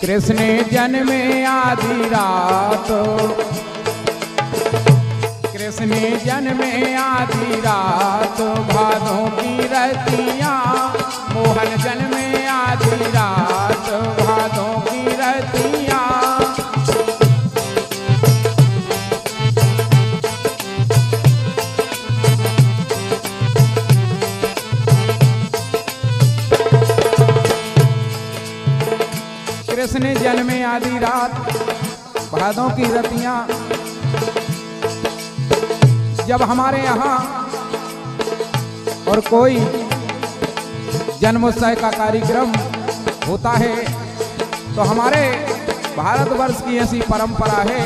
कृष्ण जन्मे आधी रात, कृष्ण जन्मे आधी रात, भादों की रतियाँ मोहन जन्मे आधी रात, भादों की रतियाँ। कृष्ण जन्मे आधी रात, भादों की रतियाँ। जब हमारे यहाँ और कोई जन्मोत्सव का कार्यक्रम होता है तो हमारे भारतवर्ष की ऐसी परंपरा है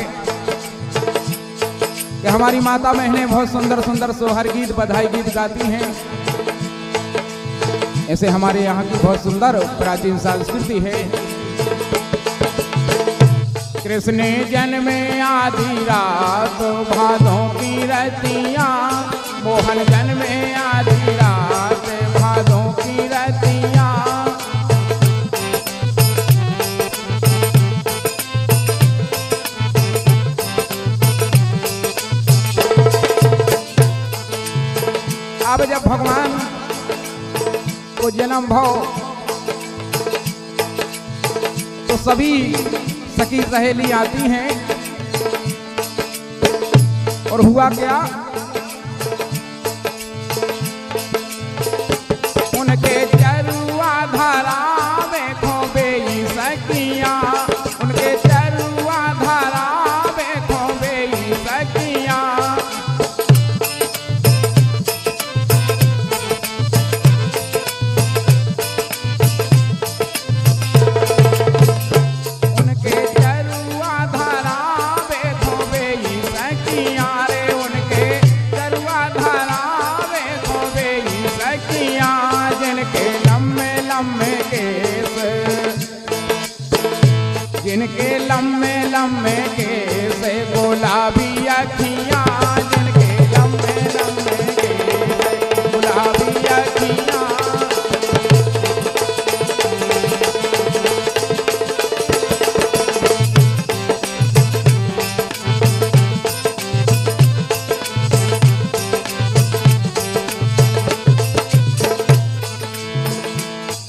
कि हमारी माता बहनें बहुत सुंदर सुंदर सोहर गीत बधाई गीत गाती हैं। ऐसे हमारे यहाँ की बहुत सुंदर प्राचीन संस्कृति है। कृष्ण जन्मे आधी रात, भादों की रतियाँ मोहन जन्मे आधी रात, भादों की रतियाँ। अब जब भगवान को जन्म भाव तो सभी सखी सहेली आती हैं और हुआ क्या, उनके चरुआ धारा में खोबे सखियां, उनके चरुआ धारा में खोबे सखियां। जिनके लम्बे लम्बे केस गुलाबी अखियाँ, जिनके लम्बे लम्बे केस गुलाबी अखियाँ।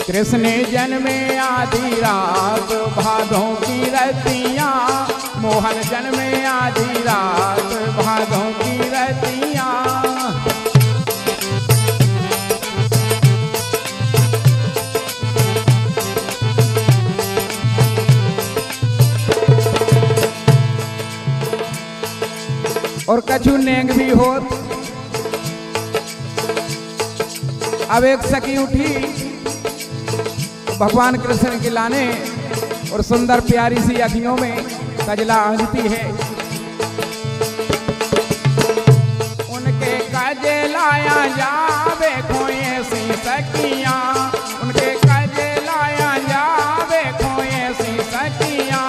कृष्ण जन्मे आधी रात, भादों की रतियाँ मोहन जन्मे आधी रात, भादों की रतियाँ। और कछु नेंग भी होत। अब एक सखी उठी भगवान कृष्ण के लाने और सुंदर प्यारी सी अखियों में कजला आंजती है। उनके कजलाया जावे खोए सी सखियां, उनके कजलाया जावे खोए सी सखियां।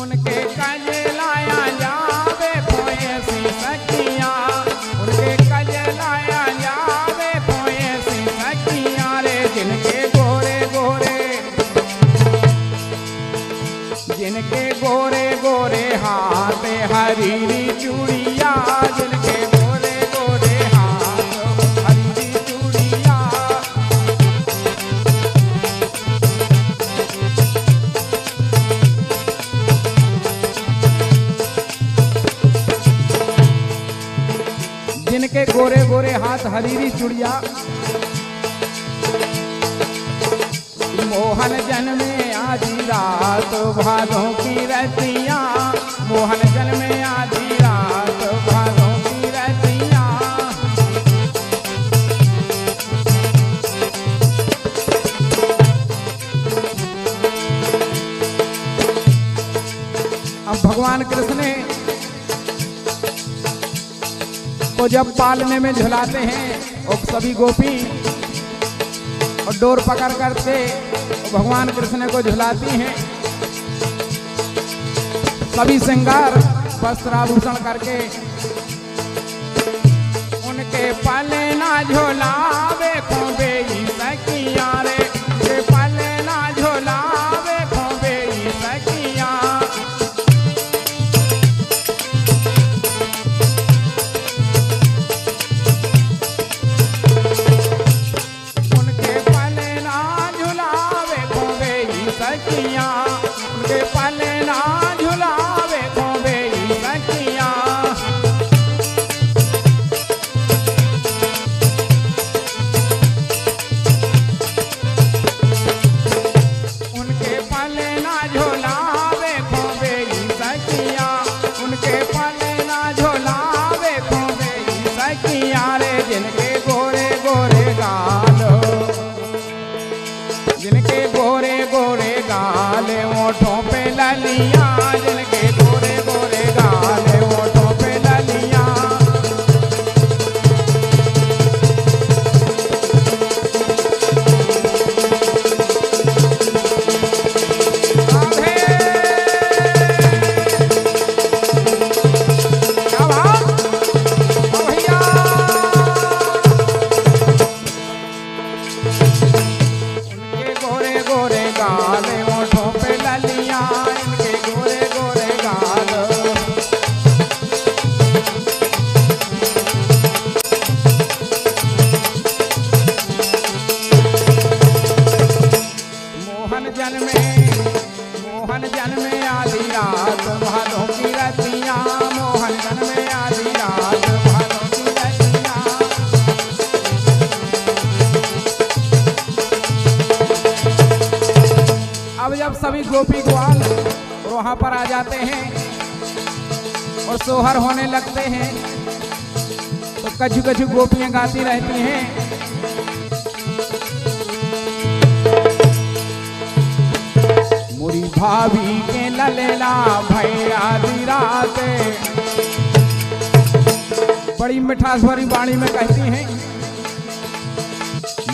उनके कजलाया जावे खोए सी सखियां, उनके कजलाया जावे खोए सी सखियां रे। जिनके गोरे गोरे, जिनके गोरे गोरे हाथ हरीरी चूड़िया, जिनके गोरे गोरे हाथ हरीरी चूड़िया। जिनके गोरे गोरे हाथ हरीरी चूड़िया, मोहन जन्मे आधी रात, भादों की रतियाँ मोहन जन्मे आधी रात, भादों की रतियाँ। अब भगवान कृष्ण को जब पालने में झुलाते हैं और सभी गोपी और डोर पकड़ करके भगवान कृष्ण को झुलाती हैं, सभी श्रृंगार वस्त्राभूषण करके उनके पले ना झोलावे खोबे ई सखिया रे, उनके पले ना झोलावे खोबे ई सखिया। उनके पले ना झुलावे खोबे ई सखिया, उनके पले ना झुलावे खोबे ई सखिया। उनके पले ना झोलावे खोबे ई सखिया, उनके पले ना झोलावे खोबे ई सखिया रे। जिनके गोरे गोरे गाल, जिनके गोरे गोरे गाल ओठों पे ललिया, जिनके गोरे गोरे गाल ओठों पे ललिया। राधे क्या बात ओ भैया। उनके गोरे गोरे गाल ओठों पे ललिया, इनके गोरे गोरे गाल। मोहन जन्मे आधी रात भादों की रतिया, मोहन जन्मे आधी रात भादों की रतिया। अब जब सभी गोपी ग्वाल वहां पर आ जाते हैं और सोहर होने लगते हैं, तो कछु कछु गोपियां गाती रहती हैं। मुरी भाभी के ललेला भैया आधी रात, बड़ी मिठास भरी वाणी में कहती हैं।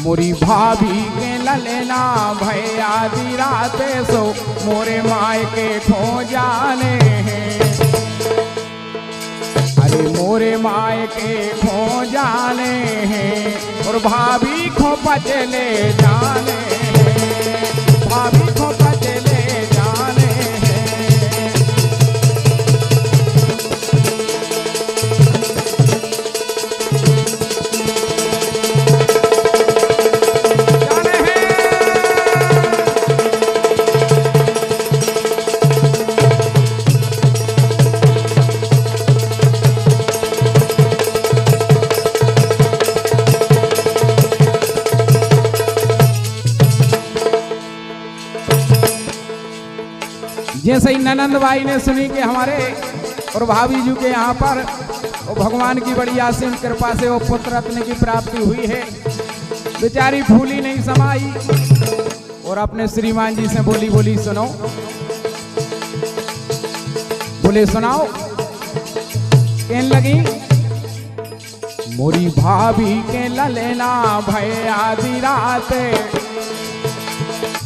मुरी भाभी के ललेला भैया आधी रात, सो मोरे माय के खो जाने हैं। अरे मोरे माय के खो जाने हैं और भाभी खो पचले जाने हैं, भाभी खो पचले जाने हैं। जाने हैं। जैसे ही ननंद बाई ने सुनी कि हमारे और भाभी जी के यहाँ पर वो भगवान की बड़ी असीम कृपा से वो पुत्र रत्न की प्राप्ति हुई है, बेचारी फूली नहीं समाई और अपने श्रीमान जी से बोली बोली सुनो, बोले सुनाओ। कहने लगी मोरी भाभी के ललेला भय आधी रात,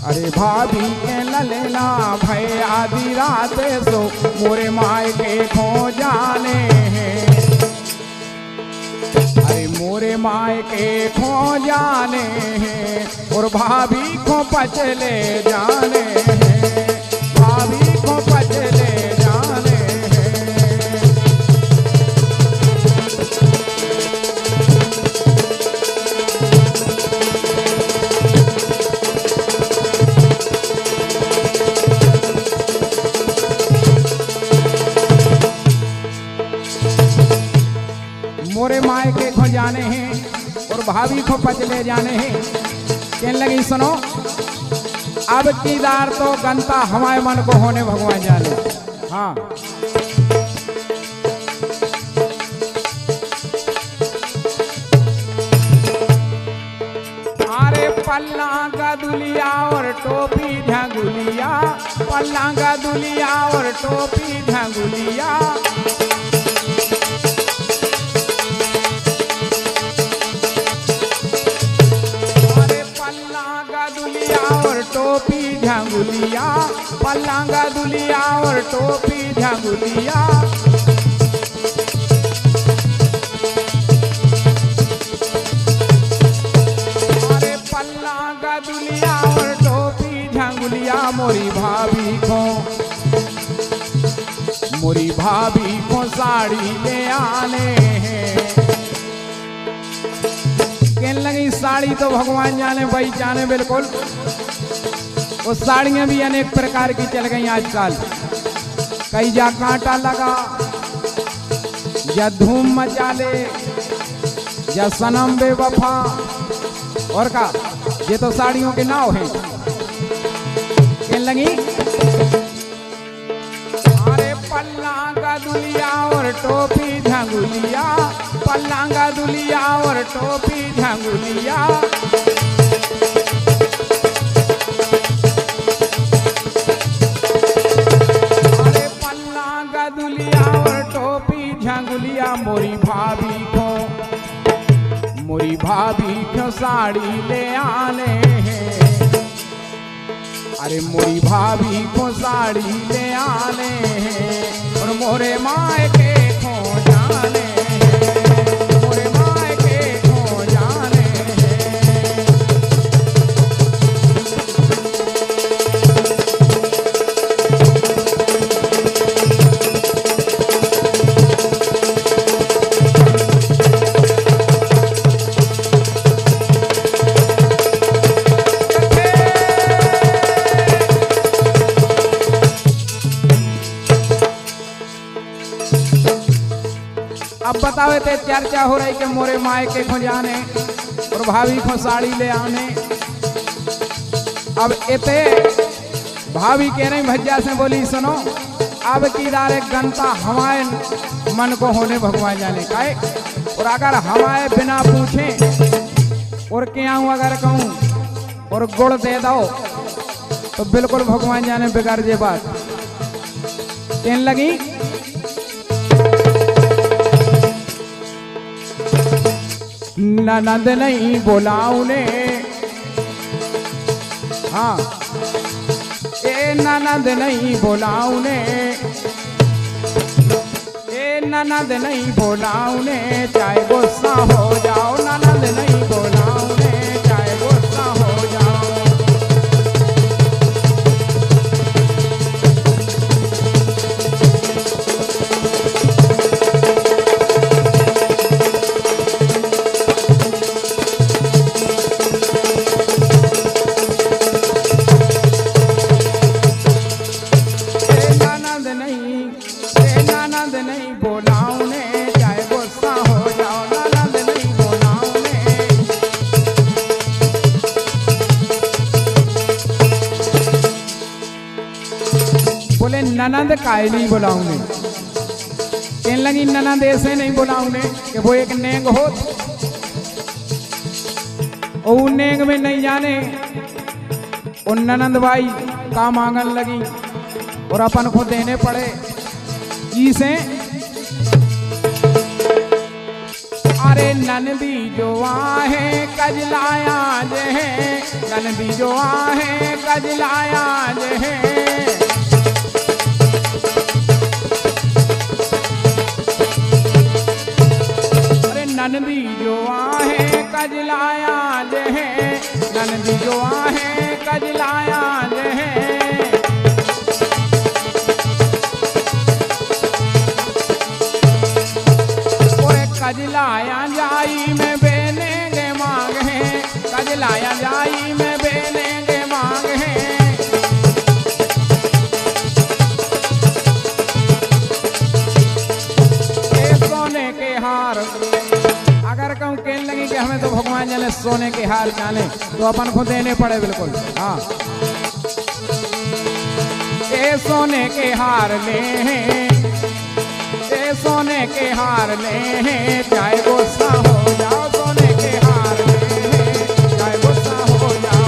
अरे भाभी के ललेला भय आधी रात, सो मोरे माय के खो जाने हैं। अरे मोरे माय के खो जाने हैं और भाभी को पचले जाने हैं, भाभी को पचले जाने हैं। मोरे माय के खो जाने हैं और भाभी को पचले जाने हैं। कहने लगी सुनो, अब की दार तो गंता हमारे मन को होने भगवान जाने। हाँ अरे पल्ला का दुलिया और टोपी झंगुलिया, पल्ला का दुलिया और टोपी झंगुलिया। और टोपी झंगुलिया, पल्लांगा दुलिया और टोपी झंगुलिया। जा मोरी भाभी को साड़ी ले आने हैं। कहने लगी साड़ी तो भगवान जाने भाई जाने बिल्कुल। वो साड़ियां भी अनेक प्रकार की चल गई आजकल। कई जा कांटा लगा, या धूम मचा ले, या सनम बेवफा, और का ये तो साड़ियों के नाव हैं। कहने लगी अरे पल्लांगा दुलिया और टोपी झंगुलिया, पल्लांगा दुलिया और टोपी झंगुलिया। अरे पल्लांगा दुलिया और टोपी झंगुलिया, मोरी भाभी को साड़ी ले आने हैं। अरे मोरी भाभी को साड़ी ले आने हैं, और मोरे मायके खो जाने हैं, मोरे मायके खो जाने हैं। अब बतावे ते चर्चा हो रही कि मोरे मायके को जाने और भाभी को साड़ी ले आने। अब इते भाभी कह रही भज्जा से बोली सुनो, अब की दारे गंता हमारे मन को होने भगवान जाने का है। और अगर हमारे बिना पूछे और क्या हूँ अगर कहूँ और गुड़ दे दो तो बिल्कुल भगवान जाने बिगड़ जे बात। कहने लगी ननद नहीं बोलाऊने, हाँ ए ननद नहीं बोलाऊने, ए ननद नहीं बोलाऊने, चाहे गुस्सा हो जाओ, ननद नहीं बोलाऊने, चाहे गुस्सा हो जाओ। ननद काहे नहीं बुलाऊंगे। कहने लगी ननद ऐसे नहीं बुलाऊंगे कि वो एक नेंग हो, और नेंग में नहीं जाने उन ननद भाई का मांगन लगी और अपन को देने पड़े इसे। अरे ननदी जो आहे कजलाया जे है, ननदी जो आहे कजलाया जे है। ननदी जो आहे कजलाया जे है, ननदी जो आहे कजलाया जे है। ओए कजलाया जाई में बेने गे मांग है, कजलाया जाई में बेने गे मांग है। सोने के हार अगर कहूँ कहने लगी कि हमें तो भगवान जाने सोने के हार जाने तो अपन को देने पड़े बिल्कुल। हाँ ए सोने के हार ले हैं, ए सोने के हार ले हैं, चाहे गुस्सा हो जाओ, सोने के हार ले हैं, चाहे गुस्सा हो जाओ।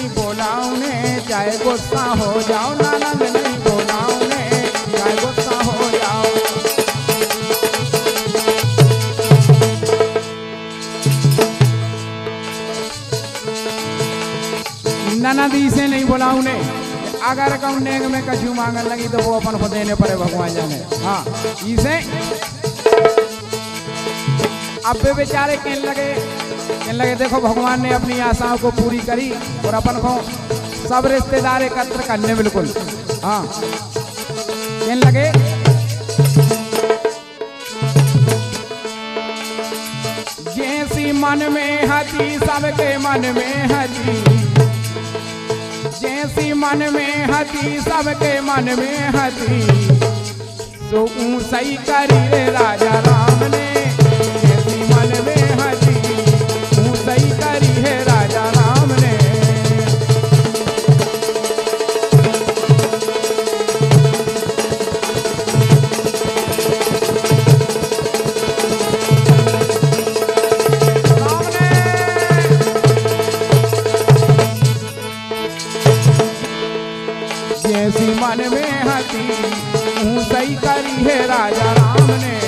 नहीं बोलाऊने, चाहे गुस्सा हो जाओ, ननद नहीं बोलाऊने, चाहे गुस्सा हो जाओ। ननदी से नहीं बुलाऊने, अगर कहूँ नेग में कछु मांगन लगी तो वो अपन को देने पड़े, भगवान जाने। हाँ, इसे अब वे बेचारे कहने लगे देखो भगवान ने अपनी आशाओं को पूरी करी और अपन को सब रिश्तेदार एकत्र करने बिल्कुल। हाँ, कहने लगे जैसी मन में हती सबके मन में हती, जैसी मन में हती सबके मन में हती, सो सही करी रे राजा राम ने, जैसी मन में हती सही करी है राजा राम ने। जैसी मन में हती सही करी है राजा राम ने।